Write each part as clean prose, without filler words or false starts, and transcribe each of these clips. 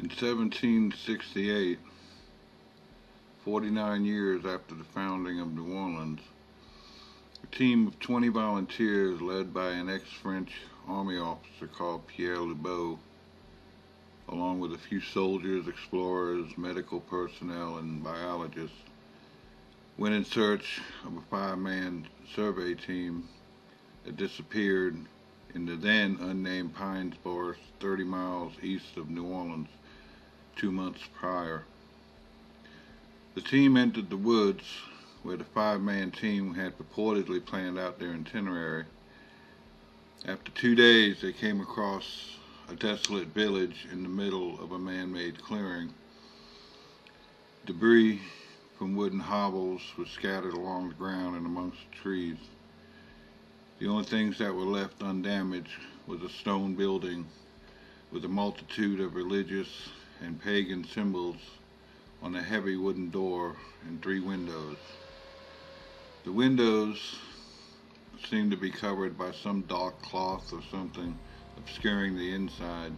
In 1768, 49 years after the founding of New Orleans, a team of 20 volunteers led by an ex-French army officer called Pierre Lebeau, along with a few soldiers, explorers, medical personnel, and biologists, went in search of a five-man survey team that disappeared in the then unnamed Pines Forest 30 miles east of New Orleans 2 months prior. The team entered the woods where the five-man team had purportedly planned out their itinerary. After 2 days, they came across a desolate village in the middle of a man-made clearing. Debris from wooden hovels was scattered along the ground and amongst the trees. The only things that were left undamaged was a stone building with a multitude of religious and pagan symbols on a heavy wooden door and 3 windows. The windows seemed to be covered by some dark cloth or something, obscuring the inside.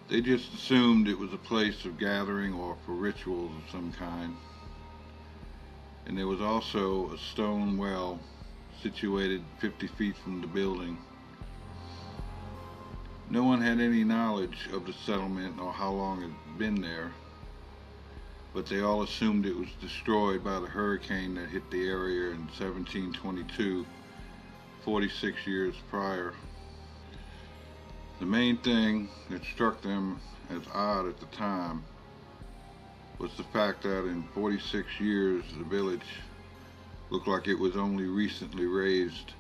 They just assumed it was a place of gathering or for rituals of some kind. And there was also a stone well situated 50 feet from the building. No one had any knowledge of the settlement or how long it had been there, but they all assumed it was destroyed by the hurricane that hit the area in 1722, 46 years prior. The main thing that struck them as odd at the time was the fact that in 46 years the village looked like it was only recently raised.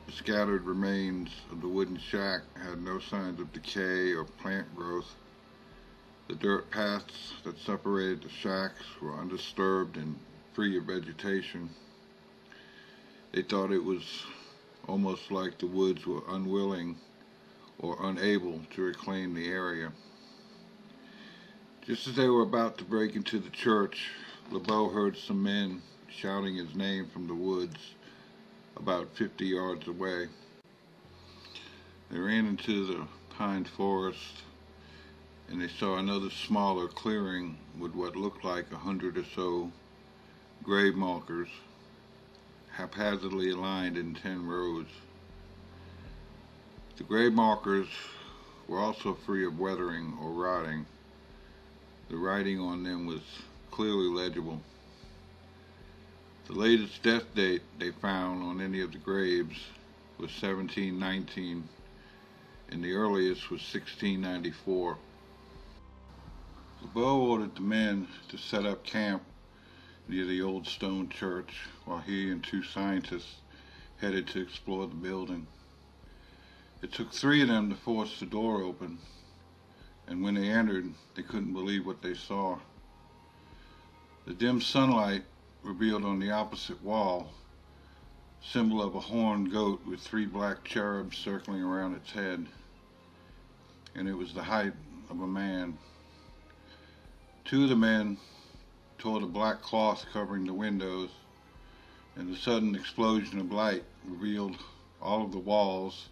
The scattered remains of the wooden shack had no signs of decay or plant growth. The dirt paths that separated the shacks were undisturbed and free of vegetation. They thought it was almost like the woods were unwilling or unable to reclaim the area. Just as they were about to break into the church, Lebeau heard some men shouting his name from the woods about 50 yards away. They ran into the pine forest and they saw another smaller clearing with what looked like 100 or so grave markers, haphazardly aligned in 10 rows. The grave markers were also free of weathering or rotting. The writing on them was clearly legible. The latest death date they found on any of the graves was 1719, and the earliest was 1694. Lebeau ordered the men to set up camp near the old stone church while he and 2 scientists headed to explore the building. It took 3 of them to force the door open, and when they entered, they couldn't believe what they saw. The dim sunlight revealed on the opposite wall symbol of a horned goat with 3 black cherubs circling around its head, and it was the height of a man. 2 of the men tore the black cloth covering the windows, and the sudden explosion of light revealed all of the walls,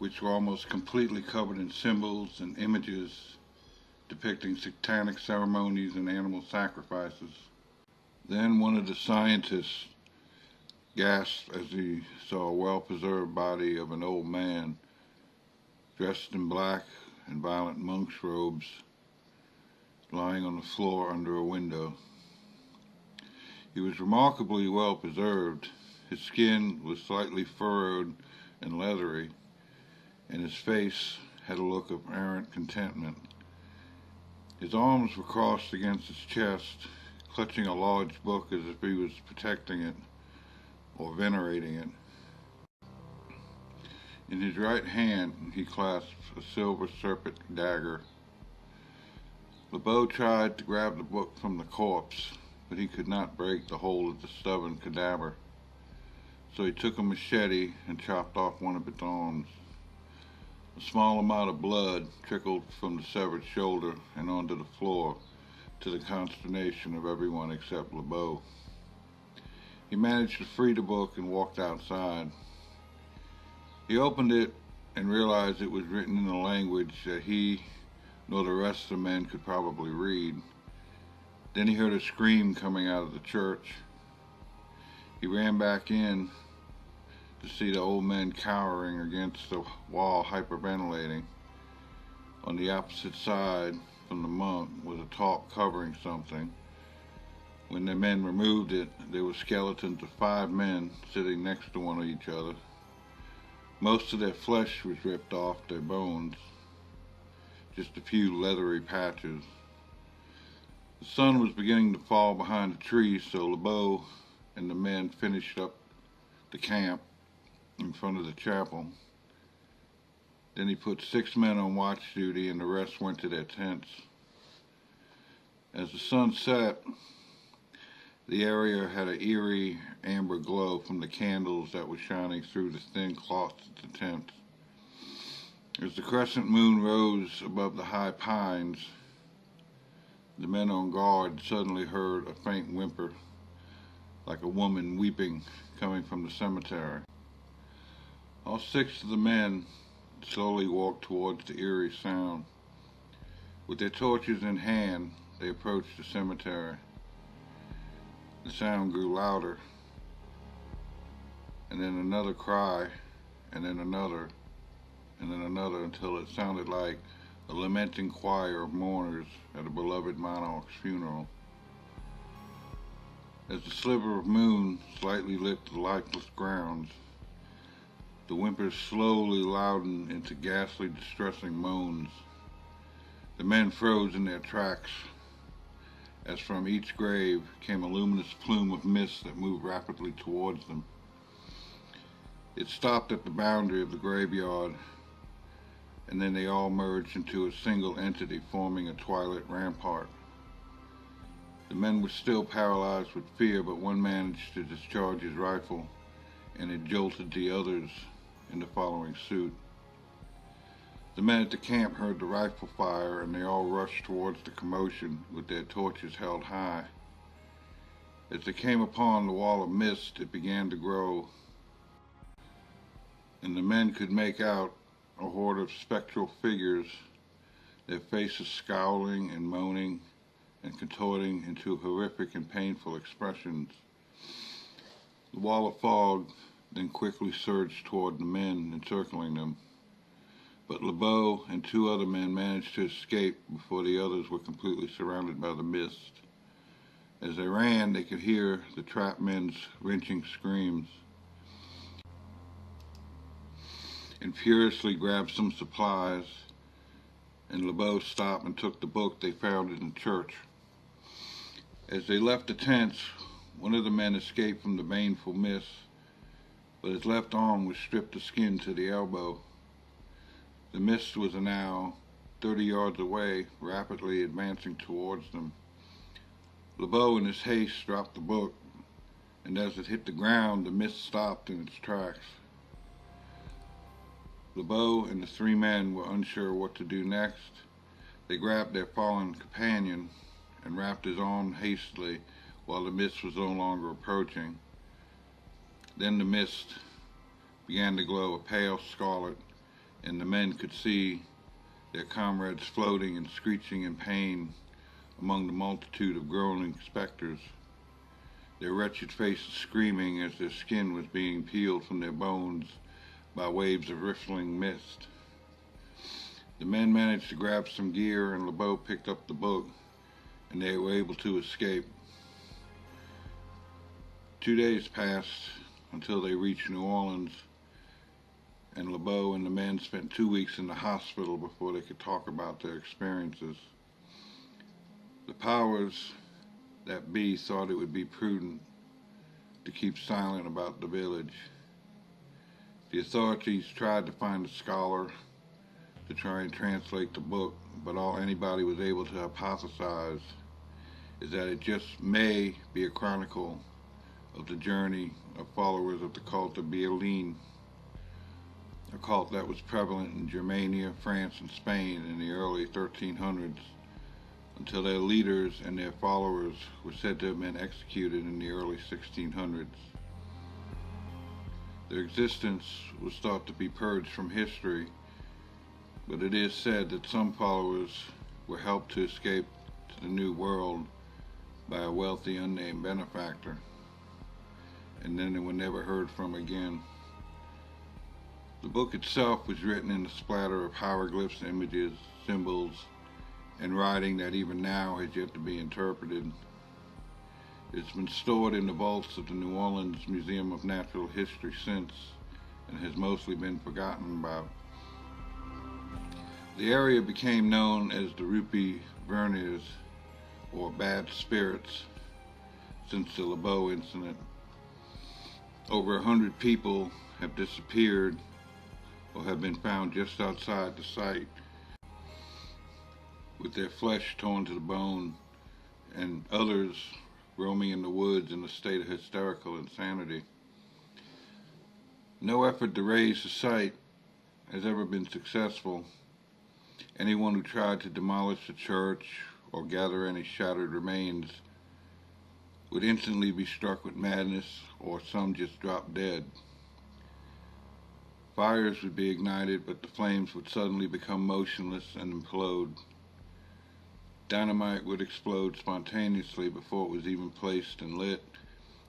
which were almost completely covered in symbols and images depicting satanic ceremonies and animal sacrifices. Then one of the scientists gasped as he saw a well-preserved body of an old man dressed in black and violent monk's robes lying on the floor under a window. He was remarkably well preserved. His skin was slightly furrowed and leathery, and his face had a look of errant contentment. His arms were crossed against his chest, clutching a large book as if he was protecting it or venerating it. In his right hand he clasped a silver serpent dagger. Lebeau tried to grab the book from the corpse, but he could not break the hold of the stubborn cadaver. So he took a machete and chopped off one of its arms. A small amount of blood trickled from the severed shoulder and onto the floor, to the consternation of everyone except Lebeau. He managed to free the book and walked outside. He opened it and realized it was written in a language that he nor the rest of the men could probably read. Then he heard a scream coming out of the church. He ran back in to see the old men cowering against the wall, hyperventilating. On the opposite side from the monk was a talk covering something. When the men removed it, there were skeletons of 5 men sitting next to one of each other. Most of their flesh was ripped off their bones, just a few leathery patches. The sun was beginning to fall behind the trees, so LeBeau and the men finished up the camp in front of the chapel. Then he put 6 men on watch duty and the rest went to their tents. As the sun set, the area had an eerie amber glow from the candles that were shining through the thin cloths of the tents. As the crescent moon rose above the high pines, the men on guard suddenly heard a faint whimper, like a woman weeping coming from the cemetery. All 6 of the men slowly walked towards the eerie sound. With their torches in hand, they approached the cemetery. The sound grew louder, and then another cry, and then another, and then another, until it sounded like a lamenting choir of mourners at a beloved monarch's funeral. As the sliver of moon slightly lit the lifeless grounds, the whimpers slowly loudened into ghastly, distressing moans. The men froze in their tracks, as from each grave came a luminous plume of mist that moved rapidly towards them. It stopped at the boundary of the graveyard, and then they all merged into a single entity, forming a twilight rampart. The men were still paralyzed with fear, but one managed to discharge his rifle, and it jolted the others into following suit. The men at the camp heard the rifle fire, and they all rushed towards the commotion with their torches held high. As they came upon the wall of mist, it began to grow, and the men could make out a horde of spectral figures, their faces scowling and moaning and contorting into horrific and painful expressions. The wall of fog then quickly surged toward the men, encircling them. But LeBeau and 2 other men managed to escape before the others were completely surrounded by the mist. As they ran, they could hear the trapped men's wrenching screams, and furiously grabbed some supplies, and LeBeau stopped and took the book they found in the church. As they left the tents, one of the men escaped from the baneful mist, but his left arm was stripped of skin to the elbow. The mist was now 30 yards away, rapidly advancing towards them. LeBeau, in his haste, dropped the book, and as it hit the ground, the mist stopped in its tracks. LeBeau and the 3 men were unsure what to do next. They grabbed their fallen companion and wrapped his arm hastily while the mist was no longer approaching. Then the mist began to glow a pale scarlet, and the men could see their comrades floating and screeching in pain among the multitude of groaning specters, their wretched faces screaming as their skin was being peeled from their bones by waves of riffling mist. The men managed to grab some gear, and LeBeau picked up the book, and they were able to escape. 2 days passed until they reached New Orleans, and LeBeau and the men spent 2 weeks in the hospital before they could talk about their experiences. The powers that be thought it would be prudent to keep silent about the village. The authorities tried to find a scholar to try and translate the book, but all anybody was able to hypothesize is that it just may be a chronicle of the journey of followers of the cult of Bioline, a cult that was prevalent in Germania, France, and Spain in the early 1300s, until their leaders and their followers were said to have been executed in the early 1600s. Their existence was thought to be purged from history, but it is said that some followers were helped to escape to the New World by a wealthy unnamed benefactor, and then they were never heard from again. The book itself was written in a splatter of hieroglyphs, images, symbols, and writing that even now has yet to be interpreted. It's been stored in the vaults of the New Orleans Museum of Natural History since, and has mostly been forgotten about. The area became known as the Rupee Verniers, or Bad Spirits, since the LeBeau incident. Over 100 people have disappeared or have been found just outside the site with their flesh torn to the bone, and others roaming in the woods in a state of hysterical insanity. No effort to raise the site has ever been successful. Anyone who tried to demolish the church or gather any shattered remains would instantly be struck with madness, or some just drop dead. Fires would be ignited, but the flames would suddenly become motionless and implode. Dynamite would explode spontaneously before it was even placed and lit,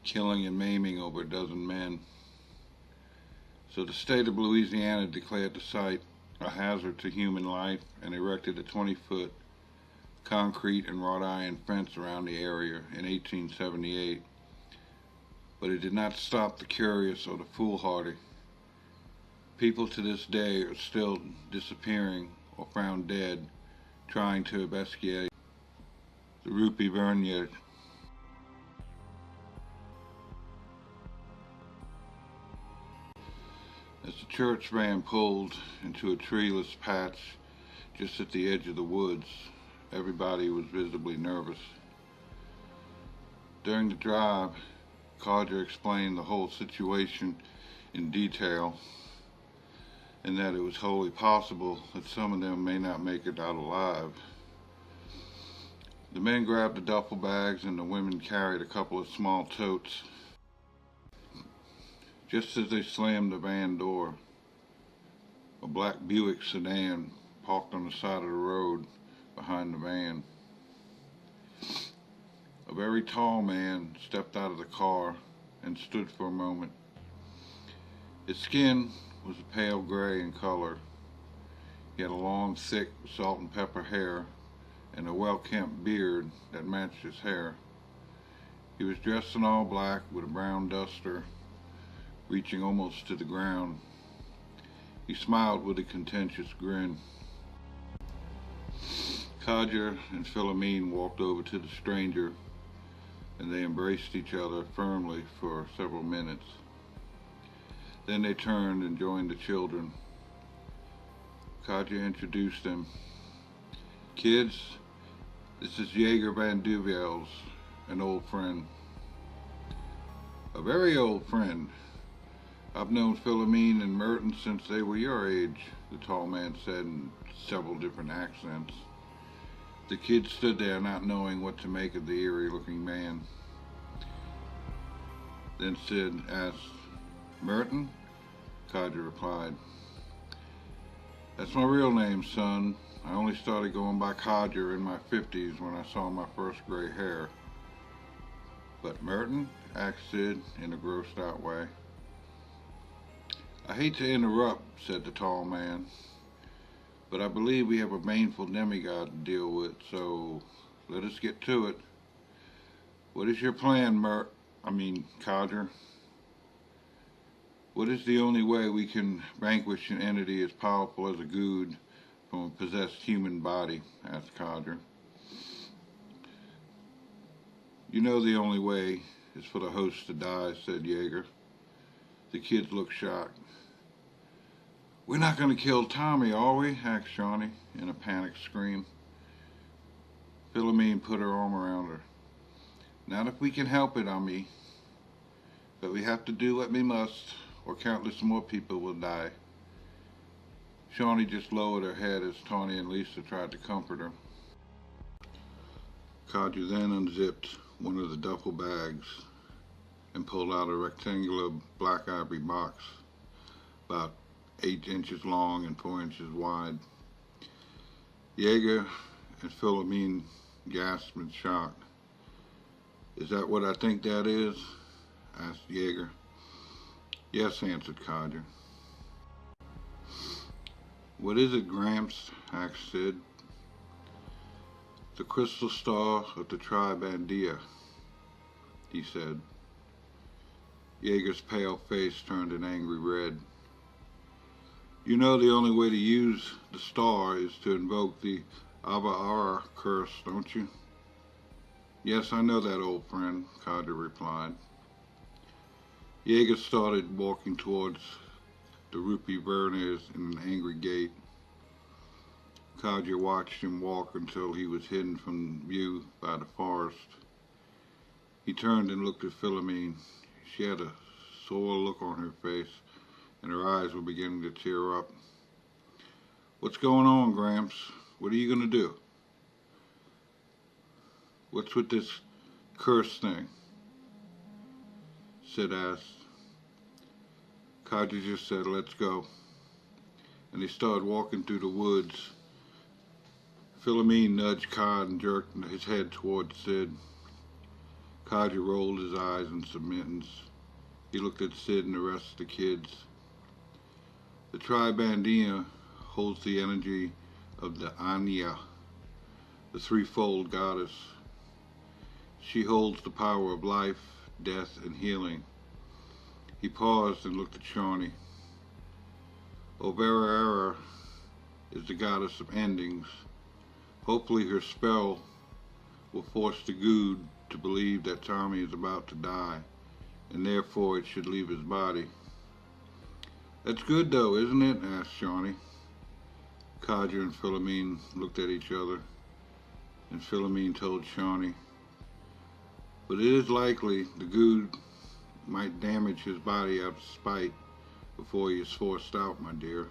killing and maiming over a dozen men. So the state of Louisiana declared the site a hazard to human life and erected a 20-foot concrete and wrought iron fence around the area in 1878. But it did not stop the curious or the foolhardy. People to this day are still disappearing or found dead trying to investigate the Rupee Vernier. As the church van pulled into a treeless patch just at the edge of the woods, everybody was visibly nervous. During the drive, Carter explained the whole situation in detail, and that it was wholly possible that some of them may not make it out alive. The men grabbed the duffel bags and the women carried a couple of small totes. Just as they slammed the van door, a black Buick sedan parked on the side of the road behind the van. A very tall man stepped out of the car and stood for a moment. His skin was a pale gray in color. He had a long, thick, salt and pepper hair and a well-kempt beard that matched his hair. He was dressed in all black with a brown duster reaching almost to the ground. He smiled with a contentious grin. Kadja and Philomene walked over to the stranger, and they embraced each other firmly for several minutes. Then they turned and joined the children. Kadja introduced them. Kids, this is Jaeger Van Duvels, an old friend. A very old friend. I've known Philomene and Merton since they were your age, the tall man said in several different accents. The kids stood there not knowing what to make of the eerie-looking man. Then Sid asked, Merton? Kadja replied, That's my real name, son. I only started going by Kadja in my 50s when I saw my first gray hair. But Merton? Asked Sid in a grossed out way. I hate to interrupt, said the tall man, but I believe we have a baneful demigod to deal with, so let us get to it. What is your plan, Kadja? What is the only way we can vanquish an entity as powerful as a good from a possessed human body? Asked Kadja. You know the only way is for the host to die, said Jaeger. The kids looked shocked. We're not going to kill Tommy, are we? Asked Shawnee in a panicked scream. Philomene put her arm around her. Not if we can help it, Ami. But we have to do what we must, or countless more people will die. Shawnee just lowered her head as Tawny and Lisa tried to comfort her. Kadja then unzipped one of the duffel bags and pulled out a rectangular black ivory box about 8 inches long and 4 inches wide. Jaeger and Philomene gasped in shock. "Is that what I think that is?" asked Jaeger. "Yes," answered Codger. "What is it, Gramps?" asked Sid. "The crystal star of the tribe Andia," he said. Jaeger's pale face turned an angry red. "You know the only way to use the star is to invoke the Ava'ara curse, don't you?" "Yes, I know that, old friend," Codger replied. Jaeger started walking towards the rupee burners in an angry gait. Codger watched him walk until he was hidden from view by the forest. He turned and looked at Philomene. She had a sore look on her face, and her eyes were beginning to tear up. "What's going on, Gramps? What are you going to do?" "What's with this curse thing?" Sid asked. Codger just said, "Let's go." And they started walking through the woods. Philomene nudged Cod and jerked his head towards Sid. Codger rolled his eyes in submittance. He looked at Sid and the rest of the kids. "The tribe Andia holds the energy of the Anya, the threefold goddess. She holds the power of life, death, and healing." He paused and looked at Shawnee. "Oberera is the goddess of endings. Hopefully her spell will force the Good to believe that Tommy is about to die, and therefore it should leave his body." "That's good though, isn't it?" asked Shawnee. Codger and Philomene looked at each other, and Philomene told Shawnee, "But it is likely the Good might damage his body out of spite before he is forced out, my dear."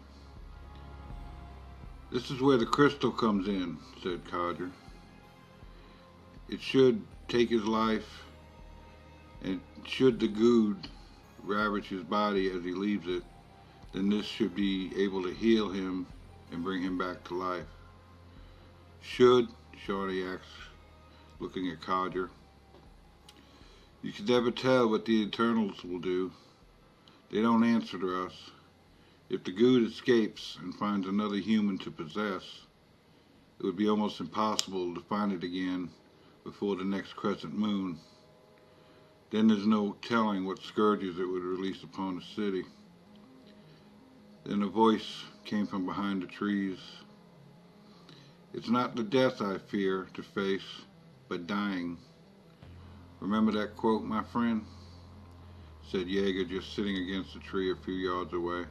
"This is where the crystal comes in," said Codger. "It should take his life, and should the Good ravage his body as he leaves it, then this should be able to heal him and bring him back to life." "Should?" Shawnee asked, looking at Codger. "You can never tell what the Eternals will do. They don't answer to us. If the Good escapes and finds another human to possess, it would be almost impossible to find it again before the next crescent moon. Then there's no telling what scourges it would release upon the city." Then a voice came from behind the trees. "It's not the death I fear to face, but dying. Remember that quote, my friend?" said Jaeger, just sitting against a tree a few yards away.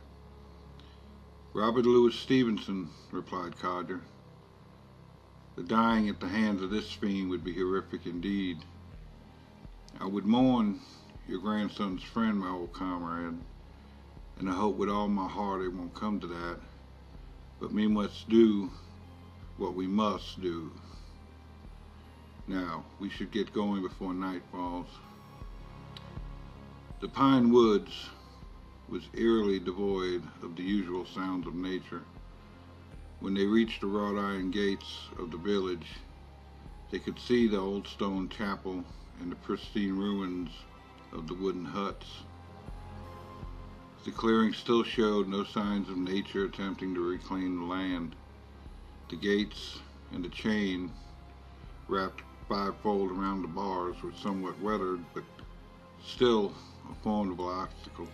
"Robert Louis Stevenson," replied Codger. "The dying at the hands of this fiend would be horrific indeed. I would mourn your grandson's friend, my old comrade, and I hope with all my heart it won't come to that. But we must do what we must do. Now, we should get going before night falls." The pine woods was eerily devoid of the usual sounds of nature. When they reached the wrought iron gates of the village, they could see the old stone chapel and the pristine ruins of the wooden huts. The clearing still showed no signs of nature attempting to reclaim the land. The gates and the chain, wrapped fivefold around the bars, were somewhat weathered, but still a formidable obstacle.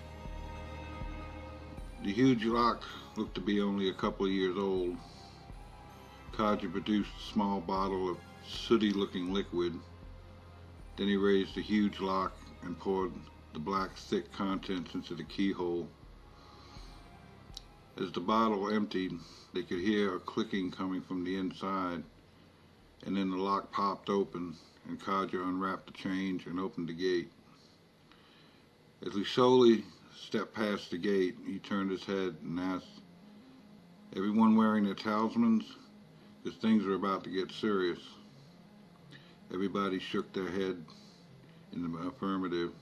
The huge lock looked to be only a couple of years old. Codger produced a small bottle of sooty-looking liquid. Then he raised the huge lock and poured the black, thick contents into the keyhole. As the bottle emptied, they could hear a clicking coming from the inside, and then the lock popped open, and Codger unwrapped the chain and opened the gate. As he slowly stepped past the gate, he turned his head and asked, "Everyone wearing their talismans? Because things are about to get serious." Everybody shook their head in the affirmative.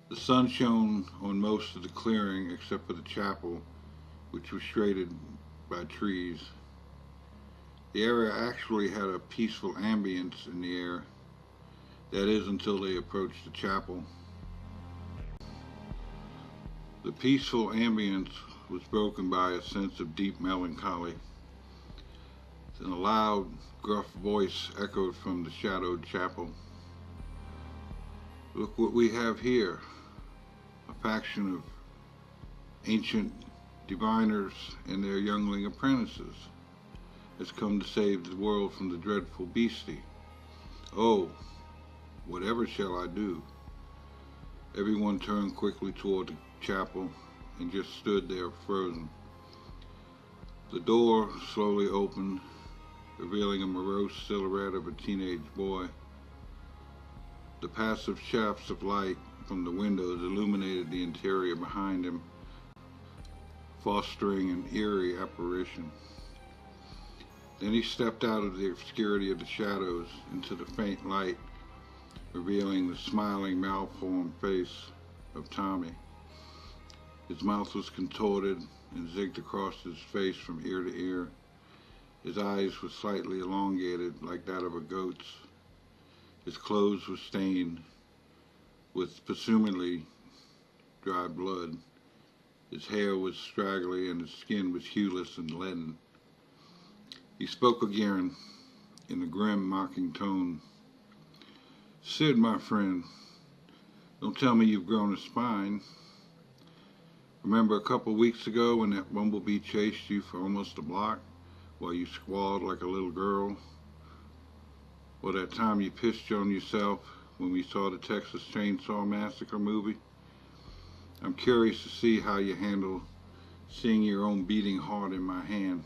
The sun shone on most of the clearing except for the chapel, which was shaded by trees. The area actually had a peaceful ambience in the air. That is, until they approached the chapel. The peaceful ambience was broken by a sense of deep melancholy. Then a loud, gruff voice echoed from the shadowed chapel. "Look what we have here. A faction of ancient diviners and their youngling apprentices has come to save the world from the dreadful beastie. Oh, whatever shall I do?" Everyone turned quickly toward the chapel and just stood there frozen. The door slowly opened, revealing a morose silhouette of a teenage boy. The passive shafts of light from the windows illuminated the interior behind him, fostering an eerie apparition. Then he stepped out of the obscurity of the shadows into the faint light, revealing the smiling, malformed face of Tommy. His mouth was contorted and zigged across his face from ear to ear. His eyes were slightly elongated, like that of a goat's. His clothes were stained with presumably dried blood. His hair was straggly and his skin was hueless and leaden. He spoke again in a grim, mocking tone. "Sid, my friend, don't tell me you've grown a spine. Remember a couple weeks ago when that bumblebee chased you for almost a block while you squalled like a little girl? Or that time you pissed on yourself when we saw the Texas Chainsaw Massacre movie? I'm curious to see how you handle seeing your own beating heart in my hand."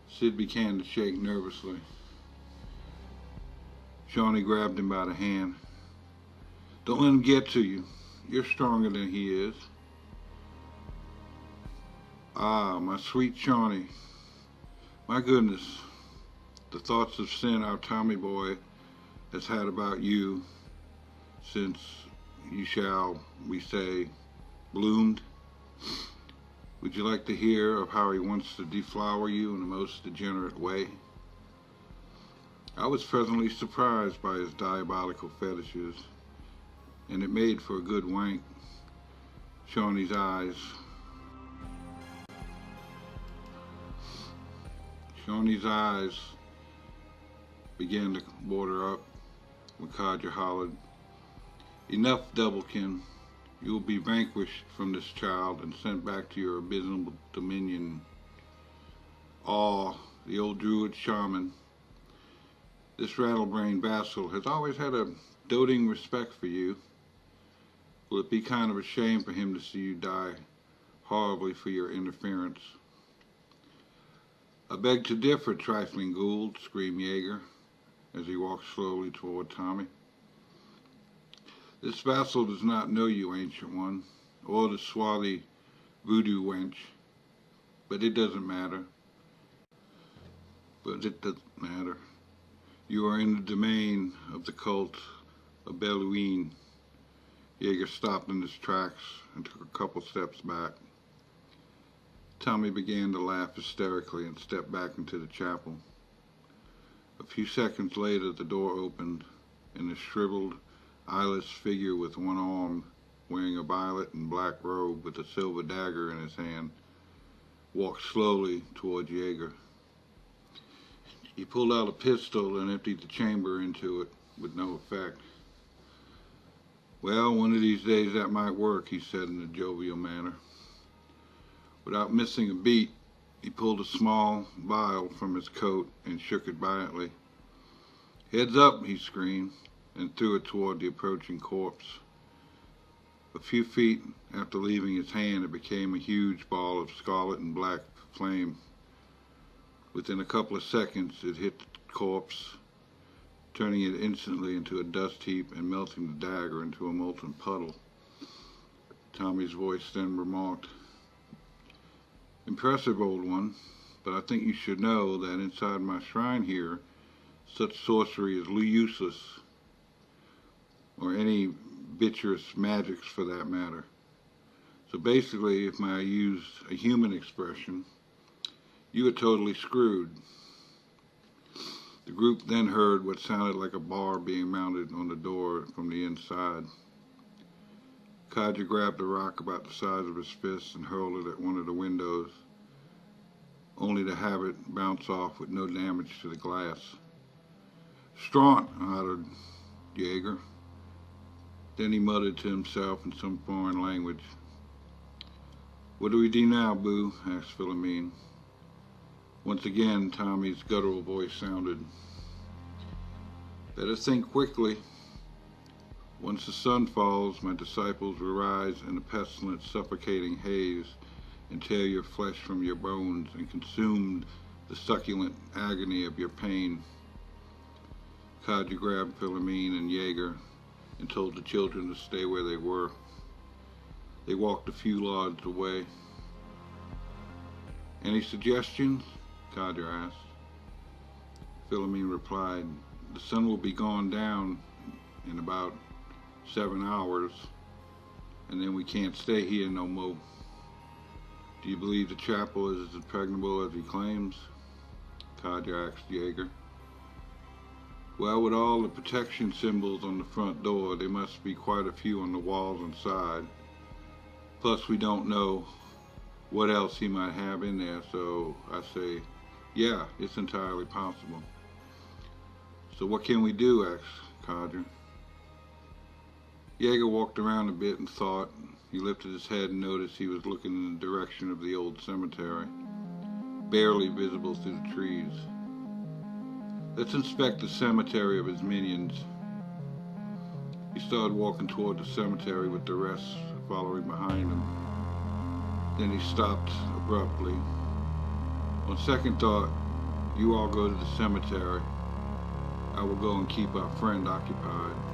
Sid began to shake nervously. Shawnee grabbed him by the hand. "Don't let him get to you. You're stronger than he is." "Ah, my sweet Shawnee. My goodness, the thoughts of sin our Tommy boy has had about you since you shall, we say, bloomed. Would you like to hear of how he wants to deflower you in the most degenerate way?" I was pleasantly surprised by his diabolical fetishes, and it made for a good wank. Shawnee's eyes began to water up. Makadra hollered, "Enough, Doublekin. You will be vanquished from this child and sent back to your abysmal dominion. Aw, the old druid shaman. This rattlebrain vassal has always had a doting respect for you. Will it be kind of a shame for him to see you die horribly for your interference?" "I beg to differ, trifling Gould," screamed Jaeger as he walked slowly toward Tommy. "This vassal does not know you, Ancient One, or the swarthy voodoo wench, but it doesn't matter. You are in the domain of the cult of Beluine." Jaeger stopped in his tracks and took a couple steps back. Tommy began to laugh hysterically and stepped back into the chapel. A few seconds later, the door opened, and a shriveled, eyeless figure with one arm, wearing a violet and black robe with a silver dagger in his hand, walked slowly toward Jaeger. He pulled out a pistol and emptied the chamber into it with no effect. "Well, one of these days that might work," he said in a jovial manner. Without missing a beat, he pulled a small vial from his coat and shook it violently. "Heads up," he screamed, and threw it toward the approaching corpse. A few feet after leaving his hand, it became a huge ball of scarlet and black flame. Within a couple of seconds, it hit the corpse, turning it instantly into a dust heap and melting the dagger into a molten puddle. Tommy's voice then remarked, "Impressive, old one, but I think you should know that inside my shrine here, such sorcery is useless, or any bitcherous magics for that matter. So basically, if I used a human expression, you were totally screwed. The group then heard what sounded like a bar being mounted on the door from the inside. Kadra grabbed a rock about the size of his fist and hurled it at one of the windows, only to have it bounce off with no damage to the glass. "Strong," uttered Jaeger. Then he muttered to himself in some foreign language. "What do we do now, Boo?" asked Philomene. Once again, Tommy's guttural voice sounded. "Better think quickly. Once the sun falls, my disciples will rise in a pestilent, suffocating haze and tear your flesh from your bones and consume the succulent agony of your pain." Kadra grabbed Philomene and Jaeger and told the children to stay where they were. They walked a few yards away. "Any suggestions?" Kadra asked. Philomene replied, "The sun will be gone down in about 7 hours, and then we can't stay here no more." "Do you believe the chapel is as impregnable as he claims?" Kadra asked Jaeger. "Well, with all the protection symbols on the front door, there must be quite a few on the walls inside. Plus, we don't know what else he might have in there, so I say, yeah, it's entirely possible." "So what can we do?" asked Kadra. Jaeger walked around a bit and thought. He lifted his head and noticed he was looking in the direction of the old cemetery, barely visible through the trees. "Let's inspect the cemetery of his minions." He started walking toward the cemetery with the rest following behind him. Then he stopped abruptly. "On second thought, you all go to the cemetery. I will go and keep our friend occupied."